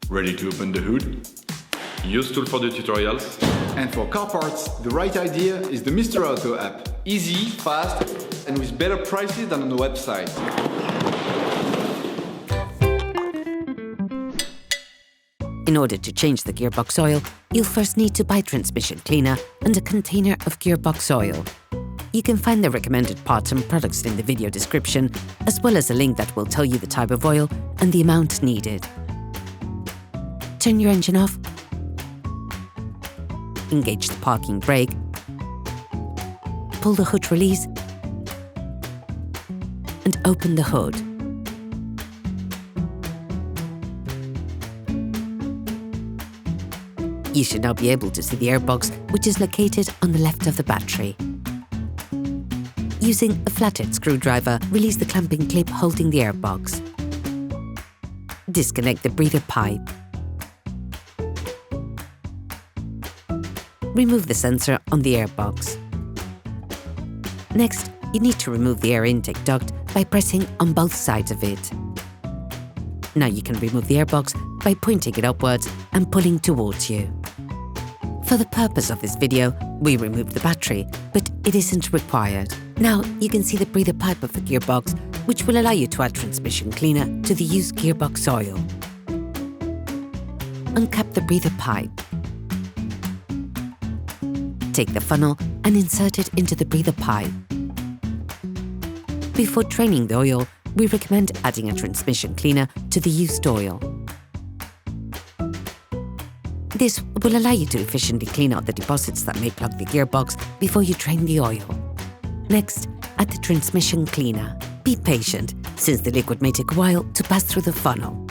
Ready to open the hood? UseTool for the tutorials. And for car parts, the right idea is the Mr. Auto app. Easy, fast, and with better prices than on the website. In order to change the gearbox oil, you'll first need to buy transmission cleaner and a container of gearbox oil. You can find the recommended parts and products in the video description, as well as a link that will tell you the type of oil and the amount needed. Turn your engine off. Engage the parking brake. Pull the hood release and open the hood. You should now be able to see the airbox, which is located on the left of the battery. Using a flathead screwdriver, release the clamping clip holding the airbox. Disconnect the breather pipe. Remove the sensor on the airbox. Next, you need to remove the air intake duct by pressing on both sides of it. Now you can remove the airbox by pointing it upwards and pulling towards you. For the purpose of this video, we removed the battery, but it isn't required. Now you can see the breather pipe of the gearbox, which will allow you to add transmission cleaner to the used gearbox oil. Uncap the breather pipe. Take the funnel and insert it into the breather pipe. Before draining the oil, we recommend adding a transmission cleaner to the used oil. This will allow you to efficiently clean out the deposits that may clog the gearbox before you drain the oil. Next, add the transmission cleaner. Be patient, since the liquid may take a while to pass through the funnel.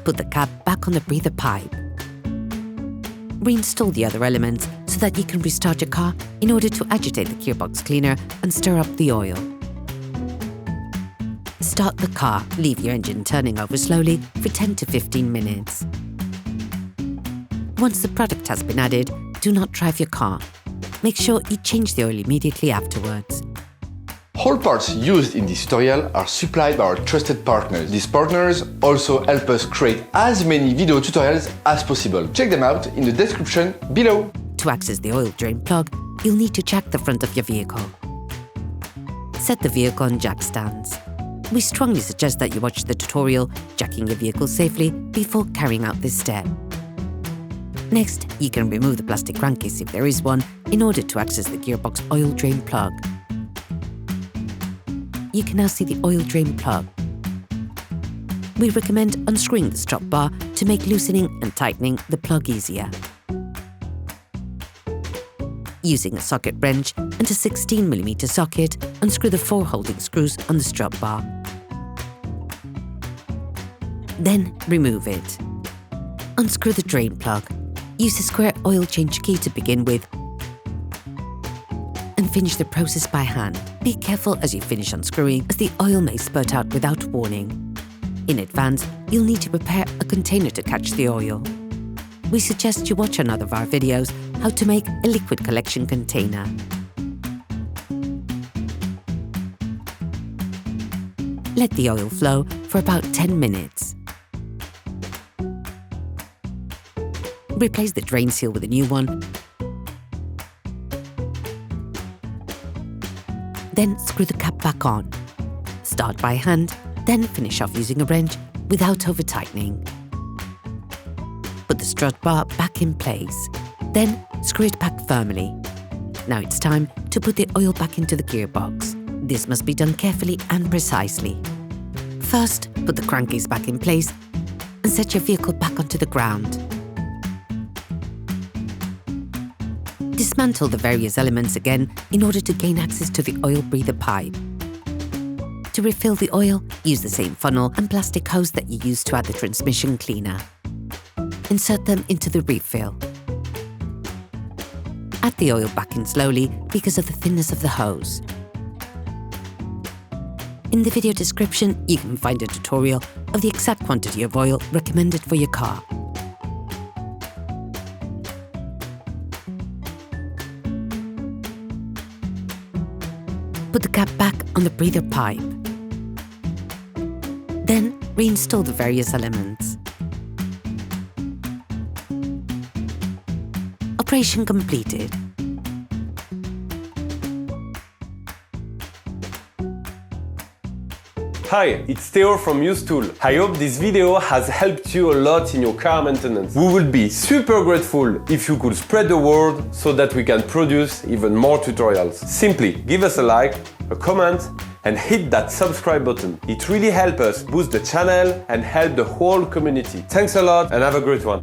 Put the cap back on the breather pipe. Reinstall the other elements so that you can restart your car in order to agitate the gearbox cleaner and stir up the oil. Start the car, leave your engine turning over slowly for 10 to 15 minutes. Once the product has been added, do not drive your car. Make sure you change the oil immediately afterwards. All parts used in this tutorial are supplied by our trusted partners. These partners also help us create as many video tutorials as possible. Check them out in the description below. To access the oil drain plug, you'll need to jack the front of your vehicle. Set the vehicle on jack stands. We strongly suggest that you watch the tutorial jacking your vehicle safely before carrying out this step. Next, you can remove the plastic crankcase if there is one in order to access the gearbox oil drain plug. You can now see the oil drain plug. We recommend unscrewing the strap bar to make loosening and tightening the plug easier. Using a socket wrench and a 16mm socket, unscrew the 4 holding screws on the strap bar. Then remove it. Unscrew the drain plug. Use the square oil change key to begin with and finish the process by hand. Be careful as you finish unscrewing, as the oil may spurt out without warning. In advance, you'll need to prepare a container to catch the oil. We suggest you watch another of our videos how to make a liquid collection container. Let the oil flow for about 10 minutes. Replace the drain seal with a new one. Then screw the cap back on. Start by hand, then finish off using a wrench without over-tightening. Put the strut bar back in place. Then screw it back firmly. Now it's time to put the oil back into the gearbox. This must be done carefully and precisely. First, put the crankcase back in place and set your vehicle back onto the ground. Dismantle the various elements again in order to gain access to the oil breather pipe. To refill the oil, use the same funnel and plastic hose that you used to add the transmission cleaner. Insert them into the refill. Add the oil back in slowly because of the thinness of the hose. In the video description, you can find a tutorial of the exact quantity of oil recommended for your car. Put the cap back on the breather pipe. Then reinstall the various elements. Operation completed. Hi, it's Theo from UseTool. I hope this video has helped you a lot in your car maintenance. We would be super grateful if you could spread the word so that we can produce even more tutorials. Simply give us a like, a comment, and hit that subscribe button. It really helps us boost the channel and help the whole community. Thanks a lot and have a great one.